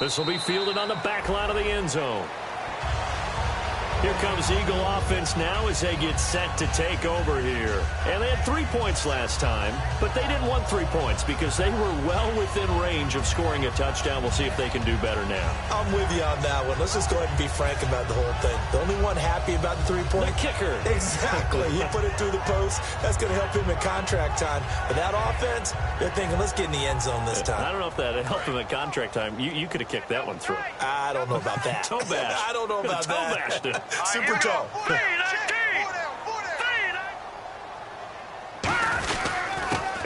This will be fielded on the back line of the end zone. Here comes Eagle offense now as they get set to take over here. And they had 3 points last time, but they didn't want 3 points because they were well within range of scoring a touchdown. We'll see if they can do better now. I'm with you on that one. Let's just go ahead and be frank about the whole thing. The only one happy about the 3-point. The kicker. Exactly. He put it through the post. That's going to help him in contract time. But that offense, they're thinking, let's get in the end zone this time. I don't know if that helped him in contract time. You could have kicked that one through. I don't know about that. Toe bash. I don't know about that. Toe bashed it. Super toe.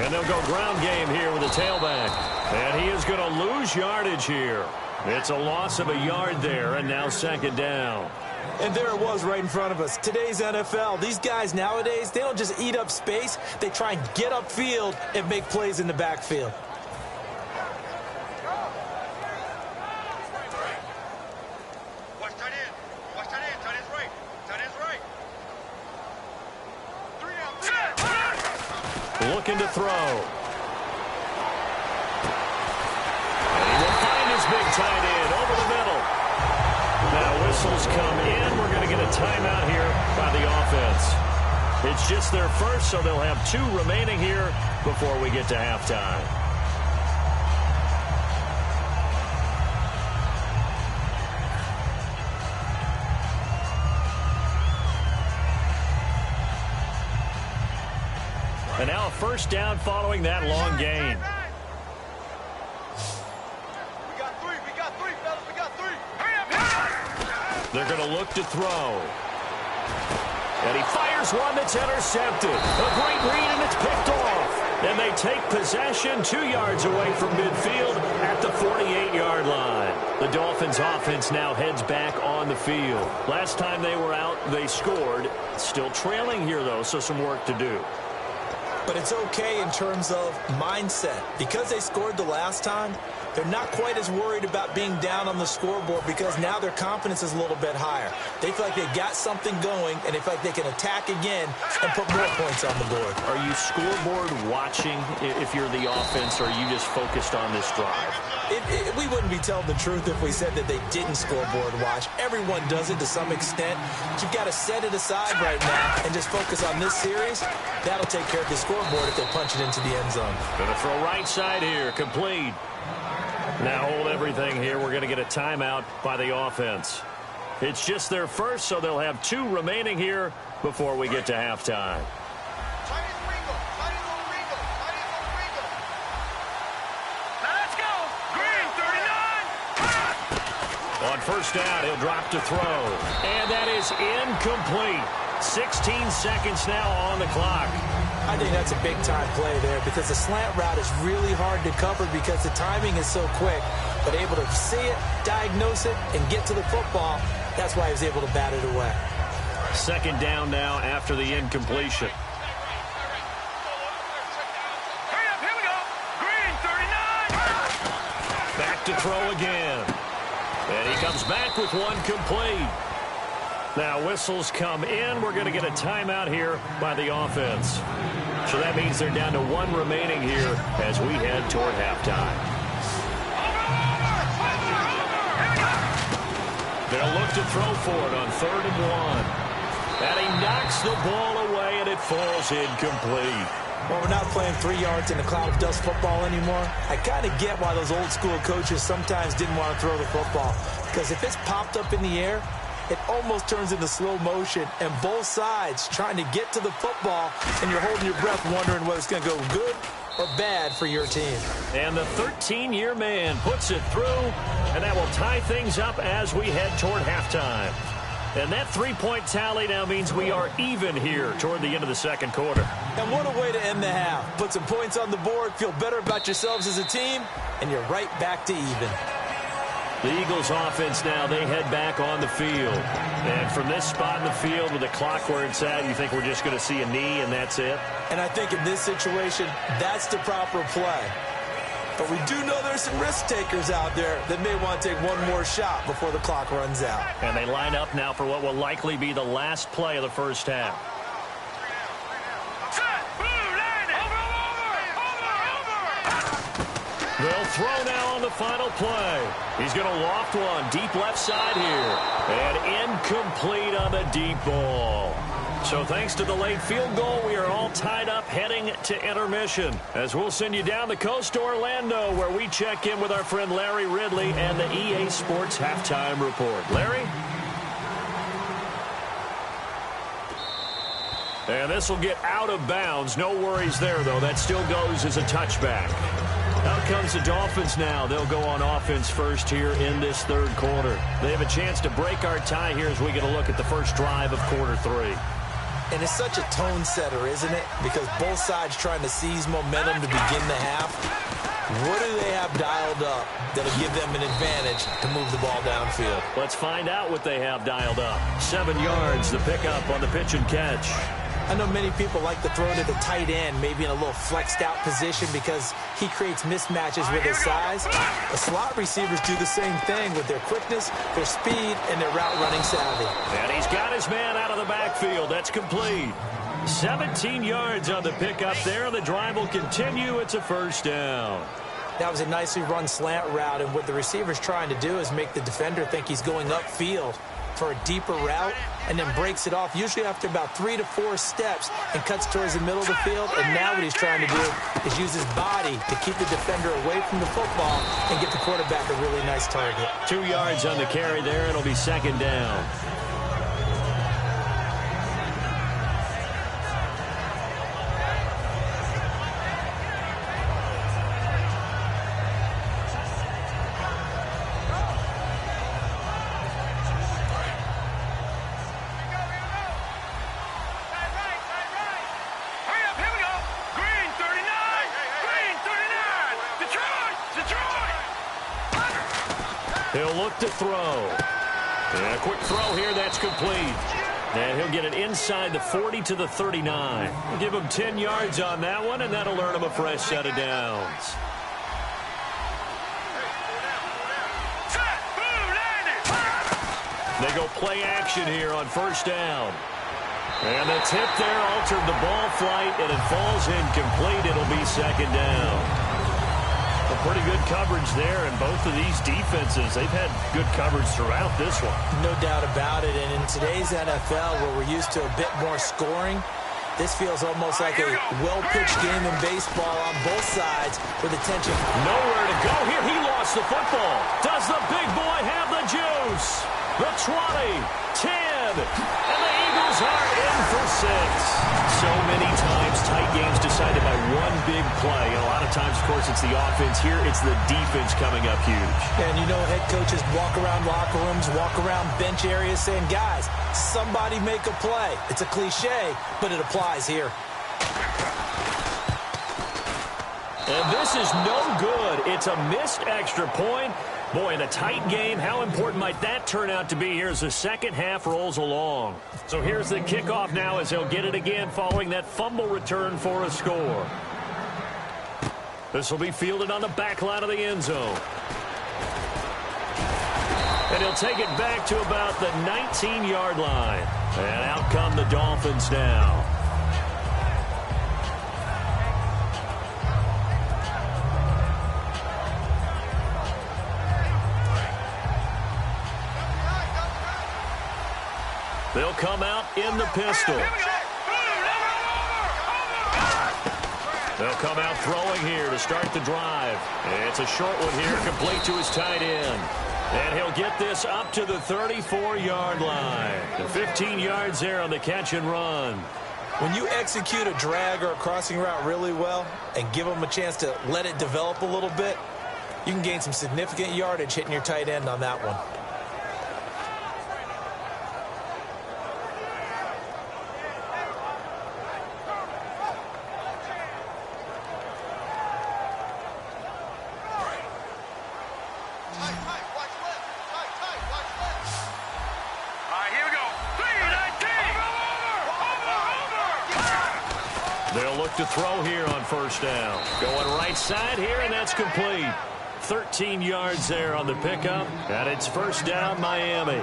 And they'll go ground game here with a tailback. And he is going to lose yardage here. It's a loss of a yard there, and now second down. And there it was right in front of us. Today's NFL, these guys nowadays, they don't just eat up space. They try and get upfield and make plays in the backfield. Looking to throw. And he will find his big tight end over the middle. Now whistles come in. We're going to get a timeout here by the offense. It's just their first, so they'll have 2 remaining here before we get to halftime. And now a first down following that long gain. We got three, fellas. We got three. They're going to look to throw. And he fires one that's intercepted. A great read, and it's picked off. And they take possession 2 yards away from midfield at the 48-yard line. The Dolphins offense now heads back on the field. Last time they were out, they scored. Still trailing here, though, so some work to do. But it's okay in terms of mindset. Because they scored the last time, they're not quite as worried about being down on the scoreboard because now their confidence is a little bit higher. They feel like they've got something going, and they feel like they can attack again and put more points on the board. Are you scoreboard watching if you're the offense, or are you just focused on this drive? We wouldn't be telling the truth if we said that they didn't scoreboard watch. Everyone does it to some extent. But you've got to set it aside right now and just focus on this series. That'll take care of the scoreboard if they punch it into the end zone. Going to throw right side here, complete. Now hold everything here. We're going to get a timeout by the offense. It's just their first, so they'll have 2 remaining here before we get to halftime. On first down, he'll drop to throw. And that is incomplete. 16 seconds now on the clock. I think that's a big-time play there because the slant route is really hard to cover because the timing is so quick. But able to see it, diagnose it, and get to the football, that's why he was able to bat it away. Second down now after the incompletion. Hurry up, here we go. Green, 39. Back to throw again. And he comes back with one complete. Now whistles come in. We're going to get a timeout here by the offense. So that means they're down to 1 remaining here as we head toward halftime. They'll look to throw for it on 3rd and 1. And he knocks the ball away, and it falls incomplete. Well, we're not playing 3 yards in a cloud of dust football anymore. I kind of get why those old-school coaches sometimes didn't want to throw the football. Because if it's popped up in the air, it almost turns into slow motion, and both sides trying to get to the football, and you're holding your breath wondering whether it's going to go good or bad for your team. And the 13-year man puts it through, and that will tie things up as we head toward halftime. And that 3-point tally now means we are even here toward the end of the second quarter. And what a way to end the half. Put some points on the board, feel better about yourselves as a team, and you're right back to even. The Eagles offense now, they head back on the field. And from this spot in the field with the clock where it's at, you think we're just going to see a knee and that's it? And I think in this situation, that's the proper play. But we do know there's some risk takers out there that may want to take one more shot before the clock runs out. And they line up now for what will likely be the last play of the first half. They'll throw now on the final play. He's going to loft one deep left side here. And incomplete on the deep ball. So thanks to the late field goal, we are all tied up heading to intermission. As we'll send you down the coast to Orlando, where we check in with our friend Larry Ridley and the EA Sports Halftime Report. Larry? And this will get out of bounds. No worries there, though. That still goes as a touchback. Out comes the Dolphins now. They'll go on offense first here in this third quarter. They have a chance to break our tie here as we get a look at the first drive of quarter 3. And it's such a tone setter, isn't it? Because both sides trying to seize momentum to begin the half. What do they have dialed up that'll give them an advantage to move the ball downfield? Let's find out what they have dialed up. 7 yards, the pickup on the pitch and catch. I know many people like to throw to the tight end, maybe in a little flexed out position because he creates mismatches with his size. The slot receivers do the same thing with their quickness, their speed, and their route running savvy. And he's got his man out of the backfield. That's complete. 17 yards on the pickup there. The drive will continue. It's a first down. That was a nicely run slant route, and what the receiver's trying to do is make the defender think he's going upfield for a deeper route, and then breaks it off, usually after about 3 to 4 steps, and cuts towards the middle of the field. And now what he's trying to do is use his body to keep the defender away from the football and get the quarterback a really nice target. 2 yards on the carry there. It'll be second down. He'll look to throw. And a quick throw here, that's complete. And he'll get it inside the 40 to the 39. We'll give him 10 yards on that one, and that'll earn him a fresh set of downs. They go play action here on first down. And the tip there altered the ball flight, and it falls incomplete. It'll be second down. Pretty good coverage there, and both of these defenses, they've had good coverage throughout this one. No doubt about it, and in today's NFL, where we're used to a bit more scoring, this feels almost like a well-pitched game in baseball on both sides with attention. Nowhere to go here. He lost the football. Does the big boy have the juice? The 20, 10, and the Eagles are in for 6. So many times tight games decided by one big play. And a lot of times, of course, it's the offense. Here, it's the defense coming up huge. And you know, head coaches walk around locker rooms, walk around bench areas saying, guys, somebody make a play. It's a cliche, but it applies here. And this is no good. It's a missed extra point. Boy, in a tight game, how important might that turn out to be here as the second half rolls along? So here's the kickoff now as they'll get it again following that fumble return for a score. This will be fielded on the back line of the end zone. And he'll take it back to about the 19-yard line. And out come the Dolphins now. They'll come out in the pistol. They'll come out throwing here to start the drive. It's a short one here, complete to his tight end. And he'll get this up to the 34-yard line. The 15 yards there on the catch and run. When you execute a drag or a crossing route really well and give them a chance to let it develop a little bit, you can gain some significant yardage hitting your tight end on that one. They'll look to throw here on first down. Going right side here, and that's complete. 13 yards there on the pickup, and it's first down Miami.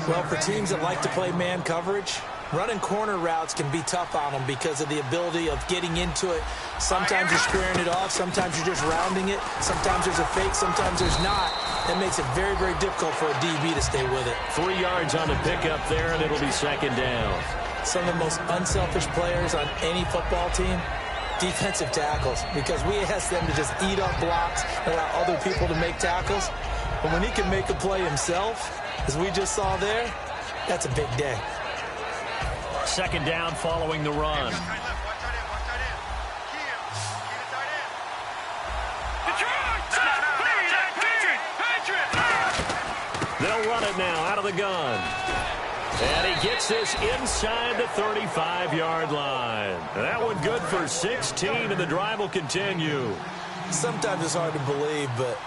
Well, for teams that like to play man coverage, Running corner routes can be tough on them because of the ability of getting into it. Sometimes you're squaring it off. Sometimes you're just rounding it. Sometimes there's a fake. Sometimes there's not. That makes it very, very difficult for a DB to stay with it. 3 yards on the pickup there, and it'll be second down. Some of the most unselfish players on any football team, defensive tackles, because we ask them to just eat up blocks and allow other people to make tackles. But when he can make a play himself, as we just saw there, that's a big day. Second down following the run. They'll run it now out of the gun. And he gets this inside the 35-yard line. That one good for 16, and the drive will continue. Sometimes it's hard to believe, but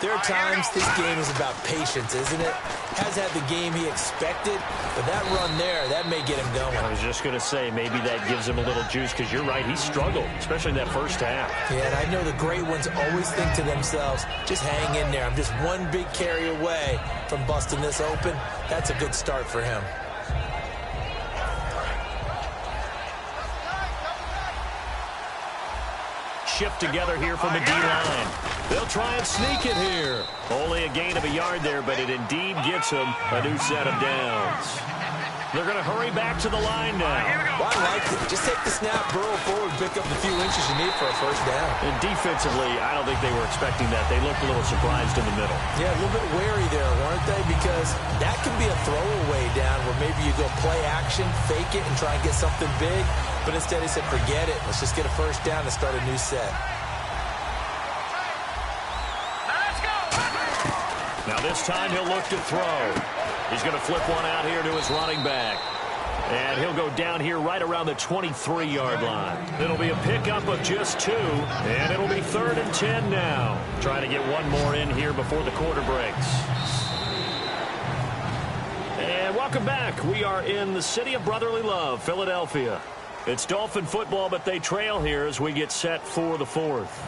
there are times this game is about patience, isn't it? Has had the game he expected, but that run there, that may get him going. I was just going to say, maybe that gives him a little juice, because you're right, he struggled, especially in that first half. Yeah, and I know the great ones always think to themselves, just hang in there. I'm just one big carry away from busting this open. That's a good start for him. Shift together here from the D-line. They'll try and sneak it here. Only a gain of a yard there, but it indeed gets them a new set of downs. They're going to hurry back to the line now. Well, I like it. Just take the snap, burrow forward, pick up the few inches you need for a first down. And defensively, I don't think they were expecting that. They looked a little surprised in the middle. Yeah, a little bit wary there, weren't they? Because that can be a throwaway down where maybe you go play action, fake it, and try and get something big. But instead he said, forget it. Let's just get a first down and start a new set. Now this time he'll look to throw. He's going to flip one out here to his running back. And he'll go down here right around the 23-yard line. It'll be a pickup of just 2, and it'll be 3rd and 10 now. Trying to get one more in here before the quarter breaks. And welcome back. We are in the city of brotherly love, Philadelphia. It's Dolphin football, but they trail here as we get set for the 4th.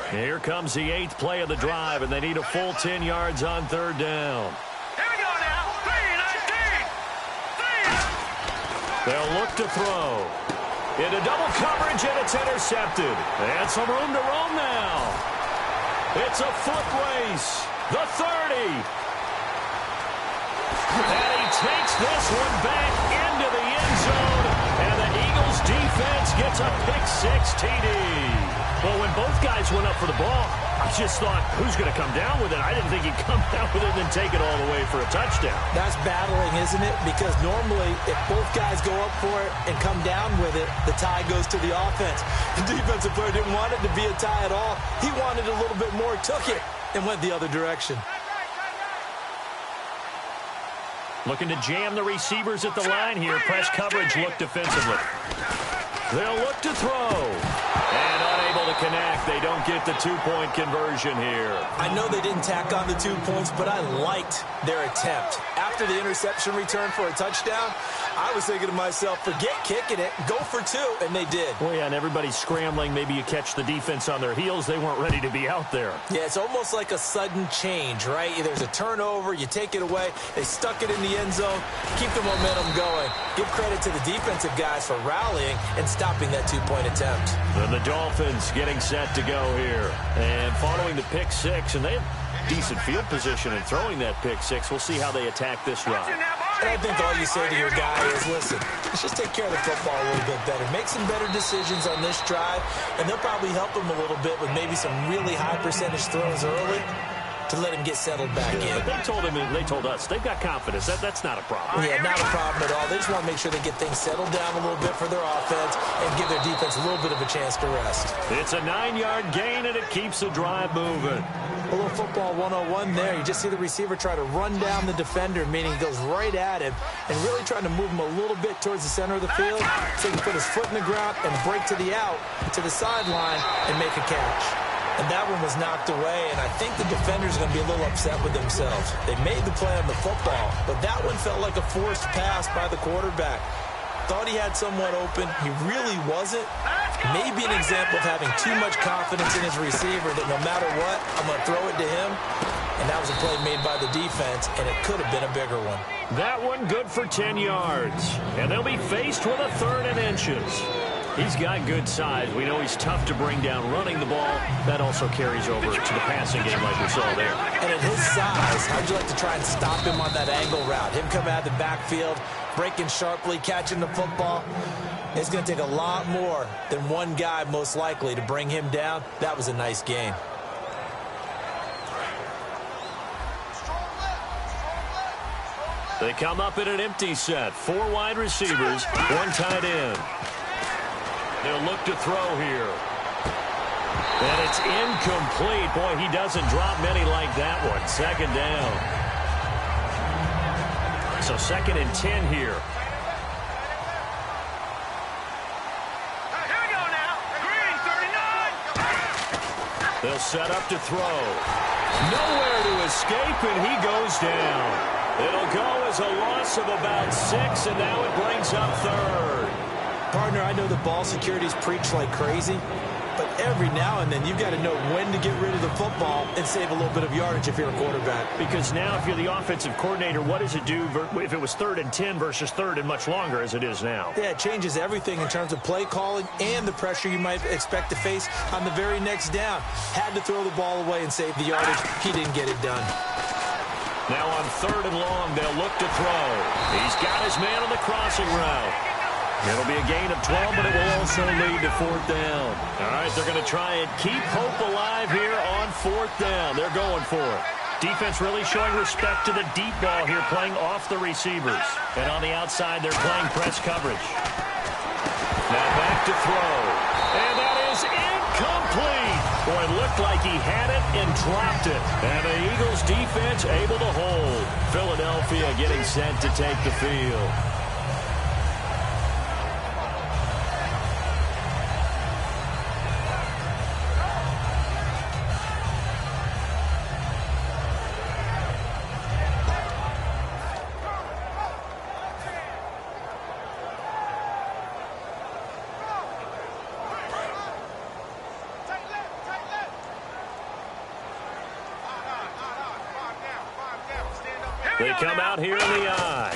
Here comes the 8th play of the drive, and they need a full 10 yards on 3rd down. Here we go now. 3-19. They'll look to throw. Into double coverage, and it's intercepted. And some room to roam now. It's a foot race. The 30. And he takes this one back into the end zone. And the Eagles defense gets a pick-6 TD. Well, when both guys went up for the ball, I just thought, who's going to come down with it? I didn't think he'd come down with it and then take it all the way for a touchdown. That's battling, isn't it? Because normally, if both guys go up for it and come down with it, the tie goes to the offense. The defensive player didn't want it to be a tie at all. He wanted a little bit more, took it, and went the other direction. Looking to jam the receivers at the line here. Press coverage look defensively. They'll look to throw. And unable to connect. They don't get the 2-point conversion here. I know they didn't tack on the 2 points, but I liked their attempt. After the interception return for a touchdown, I was thinking to myself, forget kicking it, go for 2, and they did. Well, yeah, and everybody's scrambling. Maybe you catch the defense on their heels. They weren't ready to be out there. Yeah, it's almost like a sudden change, right? There's a turnover, you take it away, they stuck it in the end zone, keep the momentum going. Give credit to the defensive guys for rallying and stopping that 2-point attempt. And the Dolphins getting set to go here. And following the pick-6, and they have decent field position in throwing that pick-6. We'll see how they attack this run. And I think all you say to your guy is, listen, let's just take care of the football a little bit better. Make some better decisions on this drive, and they'll probably help him a little bit with maybe some really high percentage throws early. to let him get settled back in. But they told us they've got confidence. That's not a problem. Yeah, not a problem at all. They just want to make sure they get things settled down a little bit for their offense and give their defense a little bit of a chance to rest. It's a 9-yard gain, and it keeps the drive moving. A little football 101 there. You just see the receiver try to run down the defender, meaning he goes right at him and really trying to move him a little bit towards the center of the field so he can put his foot in the ground and break to the out, to the sideline, and make a catch. And that one was knocked away, and I think the defenders are going to be a little upset with themselves. They made the play on the football, but that one felt like a forced pass by the quarterback. Thought he had someone open. He really wasn't. Maybe an example of having too much confidence in his receiver that no matter what, I'm going to throw it to him. And that was a play made by the defense, and it could have been a bigger one. That one good for 10 yards. And they'll be faced with a 3rd and inches. He's got good size. We know he's tough to bring down running the ball. That also carries over to the passing game like we saw there. And at his size, how'd you like to try and stop him on that angle route? Him coming out of the backfield, breaking sharply, catching the football. It's going to take a lot more than one guy, most likely, to bring him down. That was a nice game. They come up in an empty set. 4 wide receivers, 1 tight end. They'll look to throw here. And it's incomplete. Boy, he doesn't drop many like that one. 2nd down. So 2nd and 10 here. Here we go now. Green, 39. They'll set up to throw. Nowhere to escape, and he goes down. It'll go as a loss of about 6, and now it brings up 3rd. Partner, I know the ball security's preached like crazy, but every now and then you've got to know when to get rid of the football and save a little bit of yardage if you're a quarterback. Because now if you're the offensive coordinator, what does it do if it was 3rd and 10 versus 3rd and much longer as it is now? Yeah, it changes everything in terms of play calling and the pressure you might expect to face on the very next down. Had to throw the ball away and save the yardage. He didn't get it done. Now on 3rd and long, they'll look to throw. He's got his man on the crossing route. It'll be a gain of 12, but it will also lead to 4th down. All right, they're going to try and keep hope alive here on 4th down. They're going for it. Defense really showing respect to the deep ball here, playing off the receivers. And on the outside, they're playing press coverage. Now back to throw. And that is incomplete. Boy, it looked like he had it and dropped it. And the Eagles defense able to hold. Philadelphia getting set to take the field. They come out here in the eye.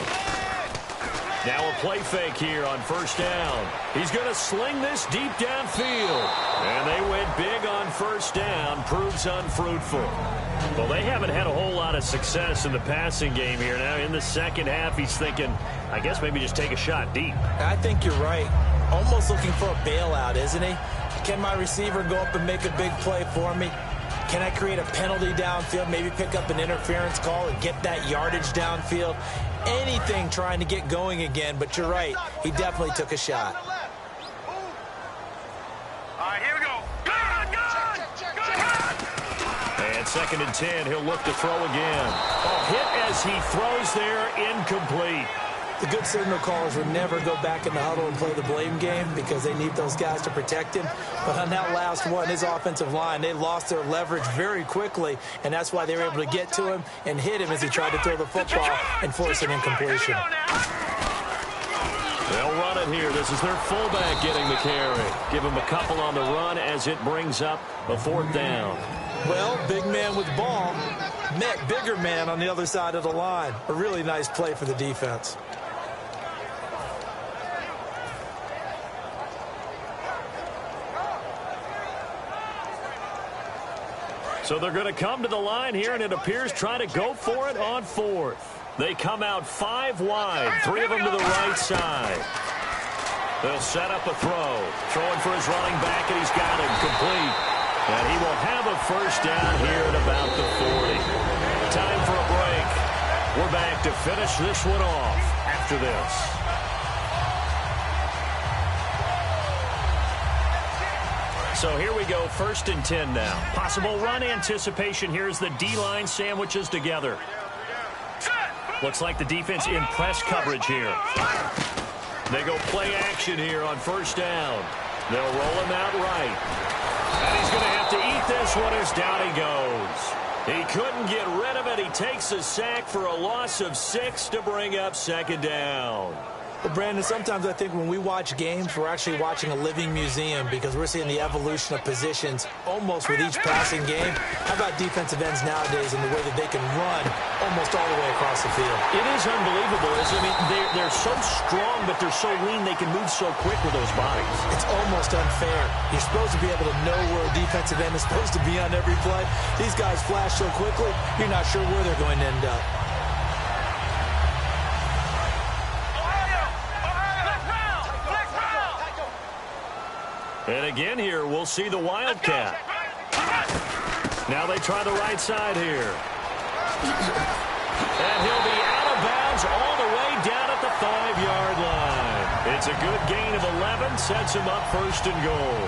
Now a play fake here on 1st down. He's going to sling this deep downfield. And they went big on 1st down. Proves unfruitful. Well, they haven't had a whole lot of success in the passing game here. Now in the 2nd half, he's thinking, I guess maybe just take a shot deep. I think you're right. Almost looking for a bailout, isn't he? Can my receiver go up and make a big play for me? Can I create a penalty downfield, maybe pick up an interference call and get that yardage downfield? Anything trying to get going again, but you're right. He definitely took a shot. All right, here we go. And 2nd and 10, he'll look to throw again. Oh, hit as he throws there, incomplete. The good signal callers would never go back in the huddle and play the blame game because they need those guys to protect him. But on that last one, his offensive line, they lost their leverage very quickly, and that's why they were able to get to him and hit him as he tried to throw the football and force an incompletion. They'll run it here. This is their fullback getting the carry. Give him a couple on the run as it brings up a 4th down. Well, big man with ball met bigger man on the other side of the line. A really nice play for the defense. So they're going to come to the line here, and it appears trying to go for it on 4th. They come out 5 wide, 3 of them to the right side. They'll set up a throw. Throwing for his running back, and he's got him complete. And he will have a first down here at about the 40. Time for a break. We're back to finish this one off after this. So here we go, 1st and 10 now. Possible run anticipation here as the D-line sandwiches together. Looks like the defense in press coverage here. They go play action here on 1st down. They'll roll him out right. And he's going to have to eat this one as down he goes. He couldn't get rid of it. He takes a sack for a loss of 6 to bring up 2nd down. Well, Brandon, sometimes I think when we watch games, we're actually watching a living museum because we're seeing the evolution of positions almost with each passing game. How about defensive ends nowadays and the way that they can run almost all the way across the field? It is unbelievable. I mean, they're so strong, but they're so lean they can move so quick with those bodies. It's almost unfair. You're supposed to be able to know where a defensive end is supposed to be on every play. These guys flash so quickly, you're not sure where they're going to end up. And again here, we'll see the Wildcat. Now they try the right side here. And he'll be out of bounds all the way down at the 5-yard line. It's a good gain of 11, sets him up 1st and goal.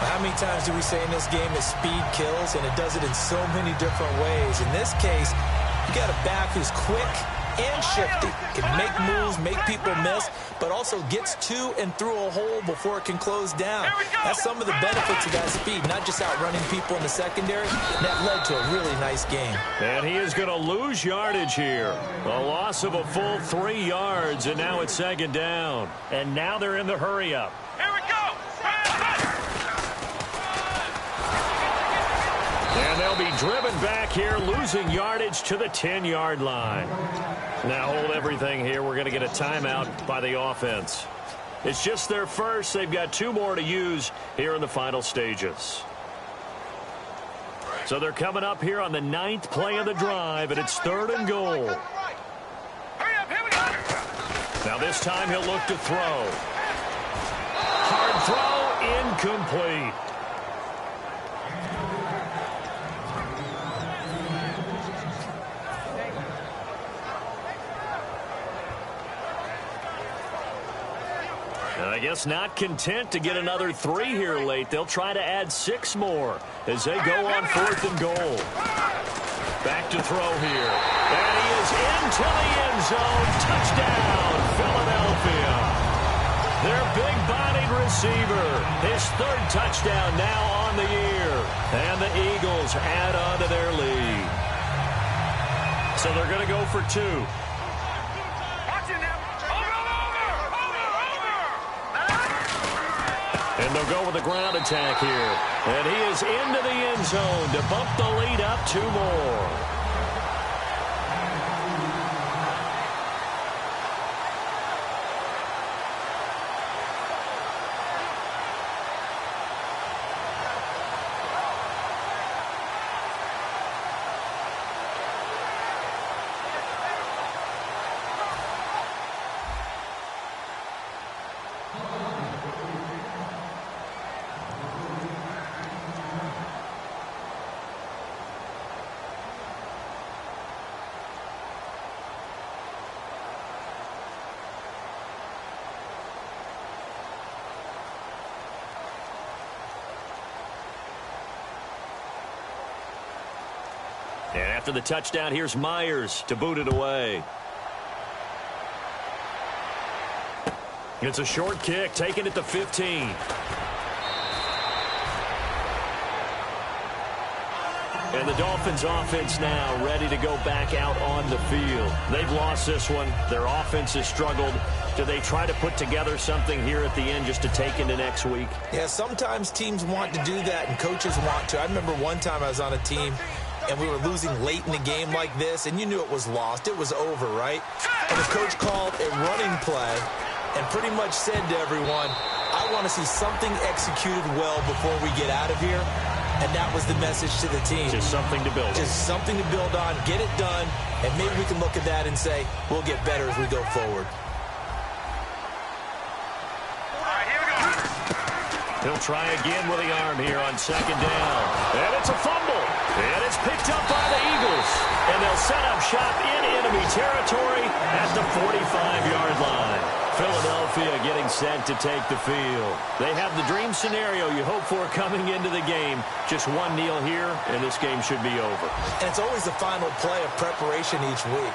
How many times do we say in this game that speed kills, and it does it in so many different ways? In this case, you got a back who's quick and shifty, can make moves, make people miss, but also gets to and through a hole before it can close down. That's some of the benefits of that speed, not just outrunning people in the secondary. That led to a really nice game. And he is going to lose yardage here. A loss of a full 3 yards, and now it's 2nd down. And now they're in the hurry-up. Here we go. And they'll be driven back here, losing yardage to the 10-yard line. Now hold everything here. We're going to get a timeout by the offense. It's just their first. They've got 2 more to use here in the final stages. So they're coming up here on the 9th play of the drive, and it's 3rd and goal. Now this time he'll look to throw. Hard throw, incomplete. I guess not content to get another 3 here late. They'll try to add 6 more as they go on 4th and goal. Back to throw here. And he is into the end zone. Touchdown, Philadelphia. Their big-bodied receiver. His 3rd touchdown now on the year. And the Eagles add on to their lead. So they're going to go for 2. And they'll go with a ground attack here. And he is into the end zone to bump the lead up 2 more. And after the touchdown, here's Myers to boot it away. It's a short kick, taken at the 15. And the Dolphins offense now ready to go back out on the field. They've lost this one. Their offense has struggled. Do they try to put together something here at the end just to take into next week? Yeah, sometimes teams want to do that and coaches want to. I remember one time I was on a team and we were losing late in the game like this, and you knew it was lost. It was over, right? And the coach called a running play and pretty much said to everyone, I want to see something executed well before we get out of here. And that was the message to the team. Just something to build on. Just something to build on, get it done, and maybe we can look at that and say, we'll get better as we go forward. All right, here we go. He'll try again with the arm here on second down. And it's a fumble. And it's picked up by the Eagles. And they'll set up shop in enemy territory at the 45-yard line. Philadelphia getting set to take the field. They have the dream scenario you hope for coming into the game. Just one kneel here, and this game should be over. And it's always the final play of preparation each week.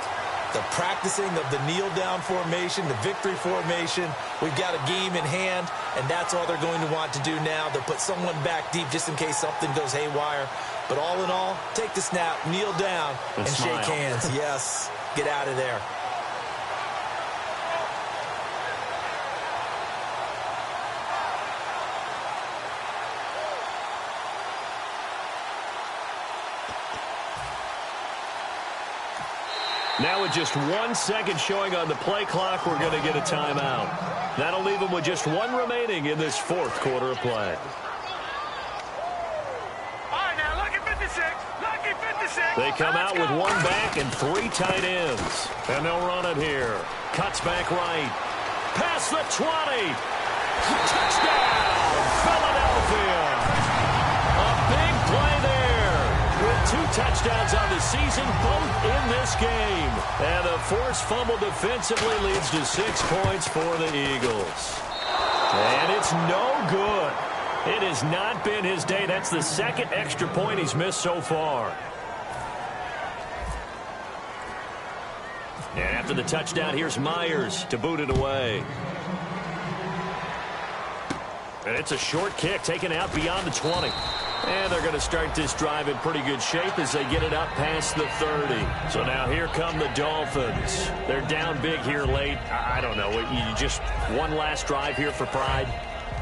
The practicing of the kneel-down formation, the victory formation. We've got a game in hand, and that's all they're going to want to do now. They'll put someone back deep just in case something goes haywire. But all in all, take the snap, kneel down, and shake hands. Yes, get out of there. Now with just 1 second showing on the play clock, we're going to get a timeout. That'll leave them with just one remaining in this fourth quarter of play. All right, now, lucky 56. Lucky 56. They come out with one back and 3 tight ends. And they'll run it here. Cuts back right. Past the 20. Touchdown, Philadelphia. A big play there. With 2 touchdowns on the season, both in this game. And a forced fumble defensively leads to 6 points for the Eagles. And it's no good. It has not been his day. That's the second extra point he's missed so far. And after the touchdown, here's Myers to boot it away. And it's a short kick taken out beyond the 20. And they're going to start this drive in pretty good shape as they get it up past the 30. So now here come the Dolphins. They're down big here late. I don't know. You just one last drive here for pride.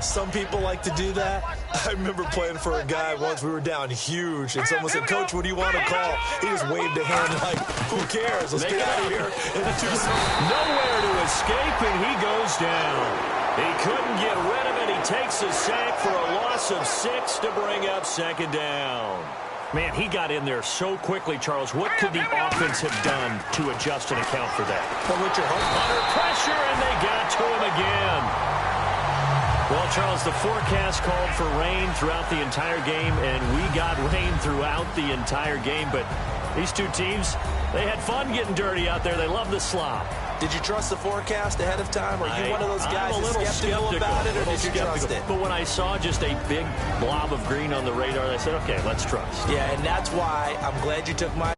Some people like to do that. I remember playing for a guy once. We were down huge, and someone said, "Coach, what do you want to call?" He just waved a hand like, "Who cares? Let's get out of here." Nowhere to escape, and he goes down. He couldn't get rid of it. He takes a sack for a loss of 6 to bring up second down. Man, he got in there so quickly, Charles. What could the offense have done to adjust and account for that? Well, Richard, under pressure, and they got to him again. Well, Charles, the forecast called for rain throughout the entire game, and we got rain throughout the entire game. But these two teams, they had fun getting dirty out there. They love the slop. Did you trust the forecast ahead of time? Are you one of those guys that's skeptical about it, or did you trust it? But when I saw just a big blob of green on the radar, I said, okay, let's trust. Yeah, and that's why I'm glad you took my